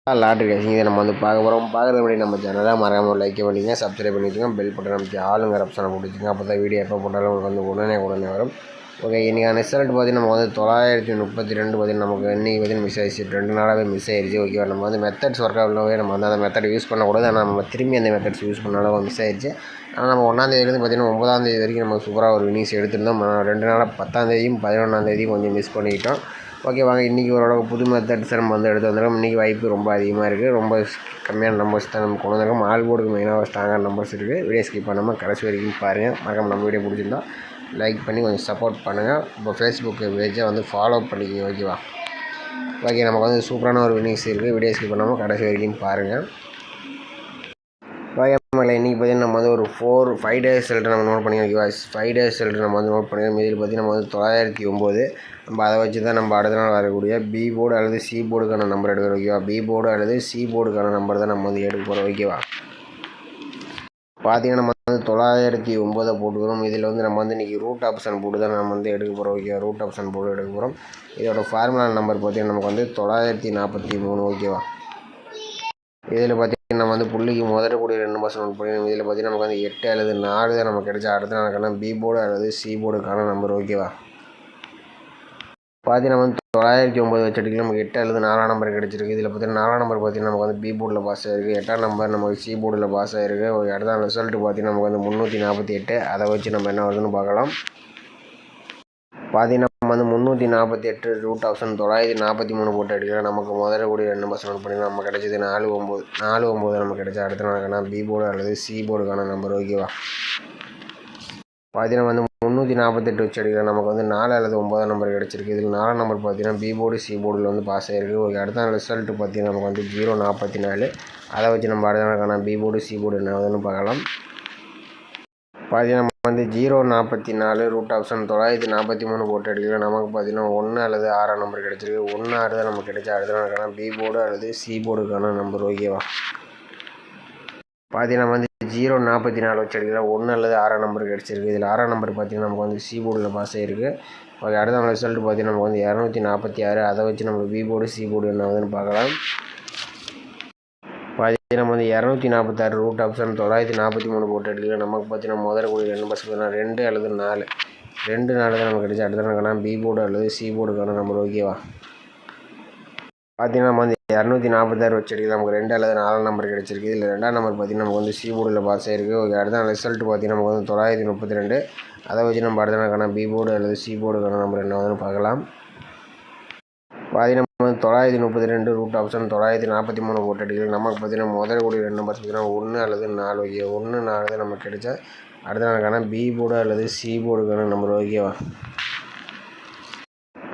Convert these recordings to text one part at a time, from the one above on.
Lottery கேசிங் இதை நம்ம வந்து பார்க்க போகிறோம். பார்க்குறது முன்னாடி நம்ம சேனலாக மறக்காமல் லைக் பண்ணிங்க, சப்ஸ்கிரைப் பண்ணிக்கோங்க, பெல் பட்டன் அமைச்சு ஆளுங்கிற ஆப்ஷனை பிடிச்சிங்க. அப்போ தான் வீடியோ எப்போ போட்டாலும் உங்களுக்கு வந்து உடனே வரும். ஓகே, இன்றைக்கான ரிசல்ட் பார்த்திங்கன்னா நம்ம வந்து 932 பார்த்திங்கன்னா நமக்கு இன்றைக்கி பார்த்திங்கன்னா மிஸ் ஆகிடுச்சு. 2 நாளாகவே மிஸ் ஆகிடுச்சு. ஓகேவா, நம்ம வந்து மெத்தட்ஸ் ஒர்க் ஆகவே நம்ம வந்து அந்த மெத்தட் யூஸ் பண்ணக்கூடாது. ஆனால் நம்ம திரும்பி அந்த மெத்தட்ஸ் யூஸ் பண்ணாலும் மிஸ் ஆகிடுச்சு. ஆனால் நம்ம 1ஆந்தேதியிலேருந்து பார்த்திங்கன்னா 9ஆந்தேதி வரைக்கும் நம்ம சூப்பராக ஒரு வினிங்ஸ் எடுத்திருந்தோம். 2 நாளாக 10ஆந்தேதியும் 11ஆந்தேதியும் கொஞ்சம் மிஸ் பண்ணிக்கிட்டோம். ஓகே, வாங்க இன்றைக்கி ஓரளவுக்கு புது மெத்தட்ஸ் நம்ம வந்து எடுத்து வந்துடும். இன்றைக்கி வாய்ப்பு ரொம்ப அதிகமாக இருக்குது. ரொம்ப கம்மியான நம்பர்ஸ் தான் நம்ம கொண்டு வந்திருக்கோம். ஆல் போர்டுக்கு மெயினாக ஸ்ட்ராங்கான நம்பர்ஸ் இருக்குது. வீடியோ ஸ்கிப் பண்ணாமல் கடைசி வரைக்கும் பாருங்கள். மறக்காம நம்ம வீடியோ பிடிச்சிருந்தா லைக் பண்ணி கொஞ்சம் சப்போர்ட் பண்ணுங்கள். இப்போ ஃபேஸ்புக் பேஜை வந்து ஃபாலோ பண்ணிக்கோங்க. ஓகேவா, ஓகே, நமக்கு வந்து சூப்பரான ஒரு வினிங்ஸ் இருக்குது. வீடியோ ஸ்கிப் பண்ணாமல் கடைசி வரைக்கும் பாருங்கள். ஓகே, இன்றைக்கி பார்த்திங்கன்னா நம்ம வந்து ஒரு 5 டேஸ் ரிசல்ட்டு நம்ம நோட் பண்ணிக்கோம். ஓகேவா, 5 டேஸ் ரிசல்ட்டு நம்ம வந்து நோட் பண்ணிக்கோம். இதில் பார்த்திங்கன்னா நம்ம வந்து 909 நம்ம அதை வச்சு தான் நம்ம அடுத்த நாள் வரக்கூடிய பி போர்டு அல்லது சி போர்டுக்கான நம்பர் எடுக்கிறோம். ஓகேவா, பி போர்டு அல்லது சி போர்டுக்கான நம்பர் தான் நம்ம வந்து எடுக்க போகிறோம். ஓகேவா, பார்த்திங்கன்னா நம்ம வந்து 909 போட்டுக்கிறோம். இதில் வந்து நம்ம வந்து இன்றைக்கி ரூட் ஆப்ஷன் போட்டு தான் நம்ம வந்து எடுக்க போகிறோம். ஓகேவா, ரூட் ஆப்ஷன் போட்டு எடுக்க போகிறோம். இதோட ஃபார்முலா நம்பர் பார்த்திங்கன்னா நமக்கு வந்து 943. ஓகேவா, இதில் பார்த்திங்கன்னா நம்ம வந்து புள்ளிக்கு முதலக்கூடிய 2 நம்பர்ஸ் நோட் பண்ணிக்கணும். இதில் பார்த்திங்கன்னா நமக்கு வந்து 8 அல்லது 4 தான் நமக்கு கிடைச்சா அடுத்த நாளுக்கான பி போர்டு அல்லது சி போர்டுக்கான நம்பர். ஓகேவா, பார்த்திங்கன்னா வந்து 909 வச்சு அடிக்கலாம். நமக்கு 8 அல்லது 4 நம்பர் கிடச்சிருக்கு. இதில் பார்த்திங்கன்னா 4 நம்பர் பார்த்திங்கன்னா நமக்கு வந்து பி போர்டில் பாஸ் ஆகிருக்கு. 8ஆம் நம்பர் நமக்கு சி போர்டில் பாஸ் ஆகிருக்கு. அடுத்த ரிசல்ட்டு பார்த்திங்கன்னா நமக்கு வந்து 348. அதை வச்சு நம்ம என்ன வருதுன்னு பார்க்கலாம். பார்த்திங்கன்னா நம்ம வந்து 348 ரூட் ஆப்ஷன் 943 போட்டு அடிக்கலாம். நமக்கு முதல்ல கூடிய 2 நம்பர்ஸ் நோட் பண்ணிக்கலாம். நம்ம கிடைச்சது 49 நமக்கு கிடைச்சா அடுத்த நாளுக்கான பி போர்டு அல்லது சி போர்டுக்கான நம்பர். ஓகேவா, பார்த்திங்கன்னா வந்து 348 வச்சு அடிக்கலாம். நமக்கு வந்து 4 அல்லது 9 நம்பர் கிடச்சிருக்கு. இதில் 4 நம்பர் பார்த்திங்கன்னா பி போர்டு சி போர்டில் வந்து பாஸ் ஆகிருக்கு. ஓகே, அடுத்த ரிசல்ட்டு பார்த்திங்கன்னா நமக்கு வந்து 044. அதை வச்சு நம்ம அடுத்த நாளுக்கான பி போர்டு சி போர்டு என்ன ஆகுதுன்னு பார்க்கலாம். பார்த்திங்கன்னா நம்ம வந்து 044 ரூட் ஆப்ஷன் 943 போட்டு அடிக்கலாம். நமக்கு பார்த்திங்கன்னா 1 அல்லது 6 நம்பர் கிடச்சிருக்கு. 1 6 தான் நமக்கு கிடைச்சா அடுத்த நாளுக்கான பி போர்டு அல்லது சி போர்டுக்கான நம்பர். ஓகேவா, பார்த்திங்கன்னா நம்ம வந்து 044 வச்சு அடிக்கலாம். 1 அல்லது 6 நம்பர் கிடச்சிருக்கு. இதில் 6 நம்பர் பார்த்திங்கன்னா நமக்கு வந்து சி போர்டில் பாஸ் ஆகிருக்கு. ஓகே, அடுத்த ரிசல்ட்டு பார்த்திங்கன்னா நமக்கு வந்து 246. அதை வச்சு நம்ம பி போர்டு சி போர்டு என்ன ஆகுதுன்னு பார்க்கலாம். பார்த்திங்கன்னா நம்ம வந்து 246 ரூட் ஆப்ஷன் 943 போட்டு அடிக்கலாம். நமக்கு பார்த்திங்கன்னா முதல்ல கூடிய 2 நம்பர்ஸ் பார்த்தீங்கன்னா 2 அல்லது 4 தான் நமக்கு கிடைச்சா அடுத்த நாளுக்கான பி போர்டு அல்லது சி போர்டுக்கான நம்பர். ஓகேவா, பார்த்திங்கன்னா நம்ம வந்து 246 வச்சு அடிக்கலாம். நமக்கு 2 அல்லது 4 நம்பர் கிடச்சிருக்கு. இதில் 2ஆம் நம்பர் பார்த்திங்கன்னா நமக்கு வந்து சி போர்டில் பாஸ் ஆகிருக்கு. ஓகே, அடுத்த ரிசல்ட்டு பார்த்திங்கன்னா நமக்கு வந்து 932. அதை வச்சு நம்ம அடுத்த நாளுக்கான பி போர்டு அல்லது சி போர்டுக்கான நம்பர் என்ன ஆகுதுன்னு பார்க்கலாம். பார்த்திங்கன்னா 932 ரூட் ஆப்ஷன் 943 போட்டு அடிக்கலாம். நமக்கு பார்த்திங்கன்னா முதல்ல கூடிய 2 நம்பர்ஸ் பார்த்திங்கன்னா 1 அல்லது 4. ஓகே, 1 4 தான் நமக்கு கிடைச்சா அடுத்த நாளுக்கான பி போர்டு அல்லது சி போர்டுக்கான நம்பர். ஓகேவா,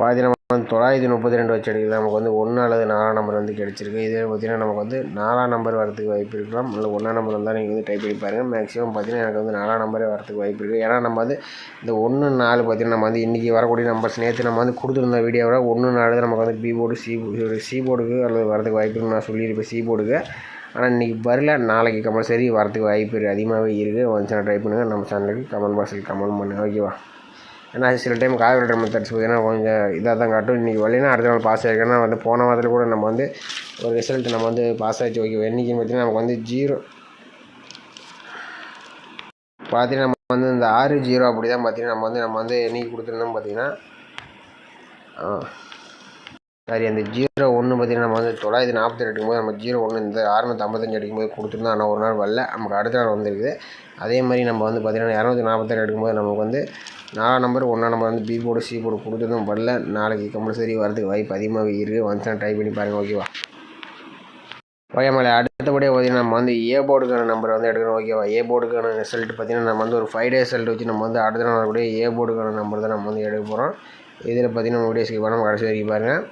பார்த்திங்கன்னா 932 வச்சு அடிக்கலாம். நமக்கு வந்து 1 அல்லது 4 நம்பர் வந்து கிடச்சிருக்கு. இதே பார்த்திங்கன்னா நமக்கு வந்து 4ஆம் நம்பர் வரதுக்கு வாய்ப்பு இருக்கலாம். இல்லை 1ஆம் நம்பர் வந்தால் நீங்கள் வந்து டைப் பண்ணி பாருங்கள். மேக்ஸிமம் பார்த்திங்கன்னா எனக்கு வந்து 4ஆம் நம்பரே வரதுக்கு வாய்ப்பு இருக்குது. ஏன்னா நம்ம வந்து இந்த 1 4 பார்த்திங்கன்னா நம்ம வந்து இன்றைக்கி வரக்கூடிய நம்பர்ஸ் நேற்று நம்ம வந்து கொடுத்துருந்த வீடியோவில் 1 4 தான் நமக்கு வந்து பி போர்டு சி போர்டுக்கு அல்லது வரதுக்கு வாய்ப்பு இருக்குன்னு நான் சொல்லியிருப்பேன் சி போர்டுக்கு. ஆனால் இன்றைக்கி வரல, நாளைக்கு கம்பல்சரி வரதுக்கு வாய்ப்பு அதிகமாகவே இருக்குது. வந்து சேனல் ட்ரை பண்ணுங்கள். நம்ம சேனலுக்கு கமெண்ட் பாக்ஸில் கமெண்ட் பண்ணுங்கள். ஓகேவா, ஏன்னா சில டைம் கால்குலேட்டர் மெத்தட்ஸ் பார்த்திங்கன்னா கொஞ்சம் இதாக தான் காட்டும். இன்றைக்கி வரலைன்னா அடுத்த நாள் பாஸ் ஆகிருக்கேன்னா வந்து போன வாரத்தில் கூட நம்ம வந்து ஒரு ரிசல்ட் நம்ம வந்து பாஸ் ஆகிடுச்சு. ஓகே, இன்றைக்கி பார்த்திங்கன்னா நமக்கு வந்து 0 பார்த்திங்கன்னா நம்ம வந்து இந்த 6-0 அப்படி தான் பார்த்திங்கன்னா நம்ம வந்து இன்றைக்கி கொடுத்துருந்தோம். பார்த்திங்கன்னா சரி, அந்த 0-1 பார்த்திங்கன்னா நம்ம வந்து 942 எடுக்கும்போது நம்ம 0-1 இந்த 655 அடிக்கும்போது கொடுத்துருந்தோம். ஆனால் ஒரு நாள் வரல, நமக்கு அடுத்த நாள் வந்துருக்குது. அதே மாதிரி நம்ம வந்து பார்த்திங்கன்னா 246 எடுக்கும்போது நமக்கு வந்து 4ஆம் நம்பர் 1ஆம் நம்பர் வந்து பி போர்டு சி போர்டு கொடுத்துருந்தோம். வரல, நாளைக்கு கம்பல்சரி வரதுக்கு வாய்ப்பு அதிகமாகவே இருக்குது. வந்துச்சுன்னா ட்ரை பண்ணி பாருங்கள். ஓகேவா, ஓகே மேலே அடுத்தபடியாக பார்த்திங்கன்னா நம்ம வந்து ஏ போர்டுக்கான நம்பர் வந்து எடுக்கணும். ஓகேவா, ஏ போர்டுக்கான ரிசல்ட் பார்த்திங்கன்னா நம்ம வந்து ஒரு 5 டேஸ் ரிசல்ட் வச்சு நம்ம வந்து அடுத்த நாள் கூட ஏ போர்டுக்கான நம்பர் தான் நம்ம வந்து எடுக்க போகிறோம். இதில் பார்த்திங்கன்னா நம்ம வீடியோ ஸ்கிப் பண்ணாமல் கடைசி வரைக்கும் பாருங்கள்.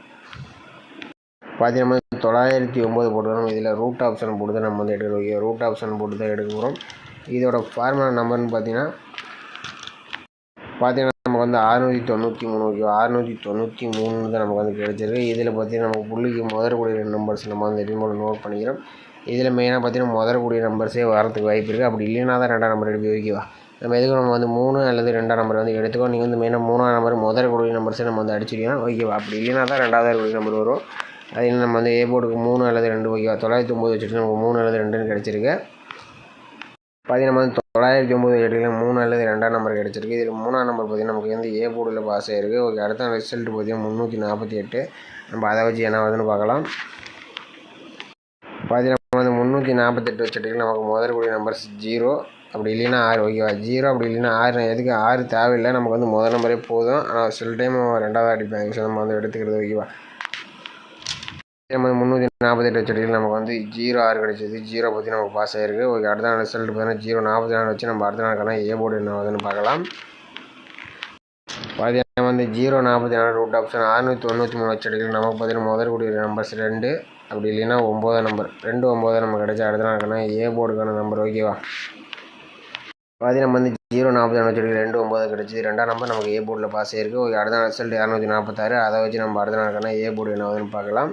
பார்த்திங்கன்னா 909 போட்டுக்கிறோம். இதில் ரூட் ஆப்ஷன் போட்டு தான் நம்ம வந்து எடுக்கணும். ஓகே, ரூட் ஆப்ஷன் போட்டு தான் எடுக்க போகிறோம். இதோட ஃபார்முலா நம்பர்னு பார்த்திங்கன்னா நமக்கு வந்து 693. ஓகே, 693 தான் நமக்கு வந்து கிடச்சிருக்கு. இதில் பார்த்திங்கன்னா நமக்கு புள்ளிக்கு முதலக்கூடிய 2 நம்பர்ஸ் நம்ம வந்து எடுத்து நோட் பண்ணிக்கிறோம். இதில் மெயினாக பார்த்திங்கன்னா முதலக்கூடிய நம்பர்ஸே வரதுக்கு வாய்ப்பு இருக்குது. அப்படி இல்லைனா தான் 2ஆம் நம்பர் எடுப்பி. ஓகேவா, நம்ம எதுக்கு நம்ம வந்து 3 அல்லது 2ஆம் நம்பர் வந்து எடுத்துக்கோ. நீங்கள் வந்து மெயினாக 3ஆம் நம்பர் முதலக்கூடிய நம்பர்ஸே நம்ம வந்து அடிச்சிக்கலாம். ஓகேவா, அப்படி இல்லைனா தான் 2ஆவது கூடிய நம்பர் வரும். அதில் நம்ம வந்து ஏ போர்டுக்கு 3 அல்லது 2 ஓகேவா. 909 வச்சுட்டு நமக்கு 3 அல்லது 2ன்னு கிடச்சிருக்கு. பார்த்தீங்கன்னா நம்ம வந்து 909 வச்சுட்டு 3 அல்லது 2ஆம் நம்பர் கிடச்சிருக்கு. இதில் 3ஆம் நம்பர் பார்த்தீங்கன்னா நமக்கு வந்து ஏ போர்டில் பாஸ் ஆகிருக்கு. ஓகே, அடுத்த ரிசல்ட் பார்த்தீங்கன்னா 348. நம்ம அதை வச்சு என்ன ஆகுதுன்னு பார்க்கலாம். பார்த்தீங்கன்னா வந்து 348 வச்சுட்டு நமக்கு முதல் கூடிய நம்பர்ஸ் 0 அப்படி இல்லைன்னா 6 ஓகேவா. 0 அப்படி இல்லைன்னா 6. எதுக்கு 6 தேவையில்லை, நமக்கு வந்து முதல் நம்பரே போதும். ஆனால் சில டைம் 2வது அடிப்பாங்க, ஸோ நம்ம வந்து எடுத்துக்கிறது ஓகேவா. நம்ம 348 வச்சுட்டு நமக்கு வந்து 0 கிடைச்சது. 0 பற்றி நமக்கு பாஸ் ஆகிருக்கு. ஓகே, அடுத்த நாள் ரிசல்ட் பார்த்தீங்கன்னா 044 வச்சு நம்ம அடுத்த நாளுக்கான ஏ போர்டு என்ன ஆகுதுன்னு பார்க்கலாம். பார்த்தீங்கன்னா வந்து 044 ரூட் ஆப்ஷன் 693 வச்சுட்டு நமக்கு பார்த்தீங்கன்னா முதல் கூடிய நம்பர்ஸ் 2 அப்படி இல்லைன்னா 9 நம்பர் 2 9 நமக்கு கிடைச்சா அடுத்த நாளுக்கான ஏ போர்டுக்கான நம்பர் ஓகேவா. பார்த்தீங்கன்னா நம்ம வந்து 044 வச்சுட்டு 2 9 கிடச்சி. 2ஆம் நம்பர் நமக்கு ஏ போர்டில் பாஸ் ஆகிருக்கு. ஓகே, அடுத்த நாள் ரிசல்ட் 246. அதை வச்சு நம்ம அடுத்த நாளுக்கான ஏ போர்டு என்ன ஆகுதுன்னு பார்க்கலாம்.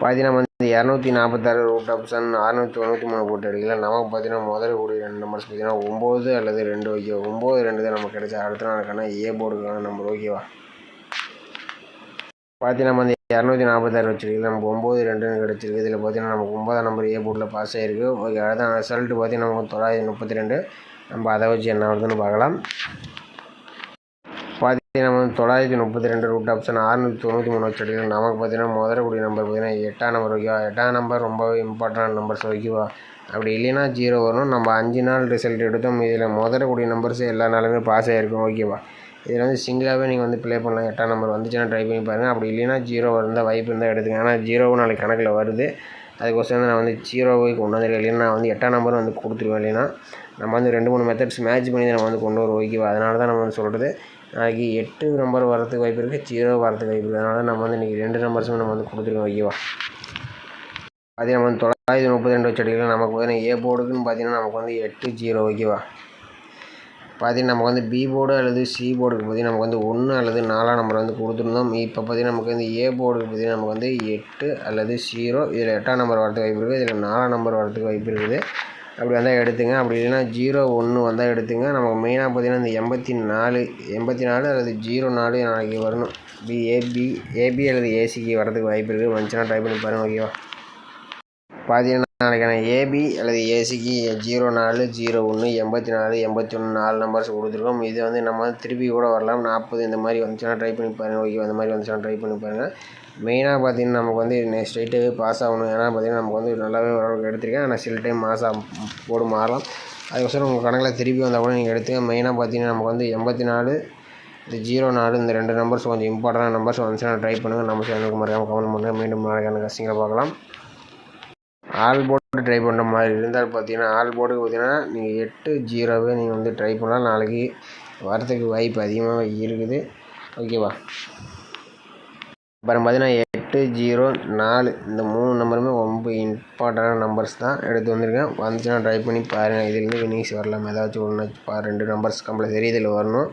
பார்த்தீங்கன்னா வந்து 246 ரூட் ஆப்ஷன் 693 போட்டு எடுக்கலாம். நமக்கு பார்த்தீங்கன்னா முதல் கூடிய 2 நம்பர்ஸ் பார்த்தீங்கன்னா 9 அல்லது 2 ஓகேவா. 9 2 தான் நமக்கு கிடைச்சா அடுத்த நாளுக்கான ஏ போர்டுக்கான நம்பர் ஓகேவா. பார்த்தீங்கன்னா வந்து 246 வச்சுருக்கு. நமக்கு 9 2ன்னு கிடச்சிருக்கு. இதில் பார்த்தீங்கன்னா நமக்கு 9ஆம் நம்பர் ஏ போர்டில் பாஸ் ஆகிருக்கு. ஓகே, அடுத்த ரிசல்ட் பார்த்தீங்கன்னா நமக்கு 932. நம்ம அதை வச்சு என்ன ஆகுதுன்னு பார்க்கலாம். பார்த்தீங்கன்னா நம்ம 932 ரூட் ஆப்ஷன் 693 வச்சுட்டு நமக்கு பார்த்தீங்கன்னா முதல்ல கூடிய நம்பர் பார்த்தீங்கன்னா 8ஆம் நம்பர் ஓகேவா. 8ஆம் நம்பர் ரொம்பவே இம்பார்ட்டன்ட் நம்பர்ஸ் ஓகேவா. அப்படி இல்லைன்னா 0 வரும். நம்ம 5 நாள் ரிசல்ட் எடுத்தோம். இதில் முதல்ல கூடிய நம்பர்ஸ் எல்லா நாளுமே பாஸ் ஆகிருக்கும் ஓகேவா. இதில் வந்து சிங்கிளாகவே நீங்கள் வந்து ப்ளே பண்ணலாம். 8ஆம் நம்பர் வந்துச்சுன்னா ட்ரை பண்ணி பாருங்கள். அப்படி இல்லைன்னா 0 இருந்தால் வாய்ப்பு இருந்தால் எடுத்துங்க. ஆனால் 0 நாளைக்கு கணக்கில் வருது. அதுக்கோசரம் நான் வந்து 0வை கொண்டு வந்துருக்கேன். இல்லைன்னா நான் வந்து 8ஆம் நம்பர் வந்து கொடுத்துருவேன். இல்லைன்னா நம்ம வந்து 2-3 மெத்தட்ஸ் மேட்ச் பண்ணி தான் நம்ம வந்து கொண்டு வரோம் ஓகேவா. அதனால தான் நம்ம வந்து சொல்கிறது. நாளைக்கு 8 நம்பர் வரதுக்கு வாய்ப்பு இருக்குது, 0 வரதுக்கு வாய்ப்பு இருக்குது. அதனால நம்ம வந்து இன்றைக்கி 2 நம்பர்ஸுமே நம்ம வந்து கொடுத்துருக்கோம் ஓகேவா. அதே நம்ம வந்து 932 வச்சுட்டிங்கன்னா நமக்கு பார்த்தீங்கன்னா ஏ போர்டுக்குன்னு பார்த்தீங்கன்னா நமக்கு வந்து 8 0 ஓகேவா. பார்த்தீங்கன்னா நமக்கு வந்து பி போர்டு அல்லது சி போர்டுக்கு பார்த்தீங்கன்னா நமக்கு வந்து 1 அல்லது 4ஆம் நம்பர் வந்து கொடுத்துருந்தோம். இப்போ பார்த்தீங்கன்னா நமக்கு வந்து ஏ போர்டுக்கு பார்த்தீங்கன்னா நமக்கு வந்து 8 அல்லது 0. இதில் 8ஆம் நம்பர் வரதுக்கு வாய்ப்பு இருக்குது. இதில் 4ஆம் நம்பர் வரதுக்கு வாய்ப்பு இருக்குது. அப்படி வந்தால் எடுத்துங்க. அப்படி இல்லைன்னா 0 1 வந்தால் எடுத்துங்க. நமக்கு மெயினாக பார்த்தீங்கன்னா இந்த 84 அல்லது 04 நாளைக்கு வரணும். ஏபி அல்லது ஏசிக்கு வரதுக்கு வாய்ப்பு இருக்குது. வந்துச்சுன்னா ட்ரை பண்ணி பாருங்கள் ஓகேவா. பார்த்தீங்கன்னா நாளைக்கான ஏபி அல்லது ஏசிக்கு 04 01 84 81 4 நம்பர்ஸ் கொடுத்துருக்கோம். இது வந்து நம்ம வந்து திருப்பி கூட வரலாம். 40 இந்த மாதிரி வந்துச்சுன்னா ட்ரை பண்ணி பாருங்கள் ஓகேவா. இந்த மாதிரி வந்துச்சுன்னா ட்ரை பண்ணி பாருங்கள். மெயினாக பார்த்தீங்கன்னா நமக்கு வந்து ஸ்ட்ரைட்டாகவே பாஸ் ஆகணும். ஏன்னா பார்த்தீங்கன்னா நமக்கு வந்து நல்லாவே ஓரளவுக்கு எடுத்திருக்கேன். ஆனால் சில டைம் போர்டு மாறலாம். அதுக்கோசரம் உங்கள் கணக்கில் திருப்பி வந்தால் கூட நீங்கள் எடுத்துங்க. மெயினாக பார்த்தீங்கன்னா நமக்கு வந்து 84 இந்த 04 இந்த 2 நம்பர்ஸ் கொஞ்சம் இம்பார்ட்டண்டான நம்பர்ஸ் வந்துச்சுன்னா ட்ரை பண்ணுங்கள். நம்ம சேனலுக்கு மறக்காமல் கமெண்ட் பண்ணுங்கள். மீண்டும் நாளைக்கான கஸ்டிங்களை பார்க்கலாம். ஆல் போர்டு ட்ரை பண்ணுற மாதிரி இருந்தால் பார்த்தீங்கன்னா ஆல் போர்டுக்கு பார்த்தீங்கன்னா நீங்கள் 8 0வே நீங்கள் வந்து ட்ரை பண்ணலாம். நாளைக்கு வரத்துக்கு வாய்ப்பு அதிகமாக இருக்குது ஓகேவா. அப்புறம் பார்த்தீங்கன்னா 8 0 4 இந்த 3 நம்பருமே ரொம்ப இம்பார்ட்டண்டான நம்பர்ஸ் தான் எடுத்து வந்திருக்கேன். வந்துச்சுன்னா ட்ரை பண்ணி பாருங்கள். இதுலேருந்து வினிங்ஸ் வரலாம். ஏதாச்சும் ஒன்று 2 நம்பர்ஸ் கம்பல்சரி இதில் வரணும்.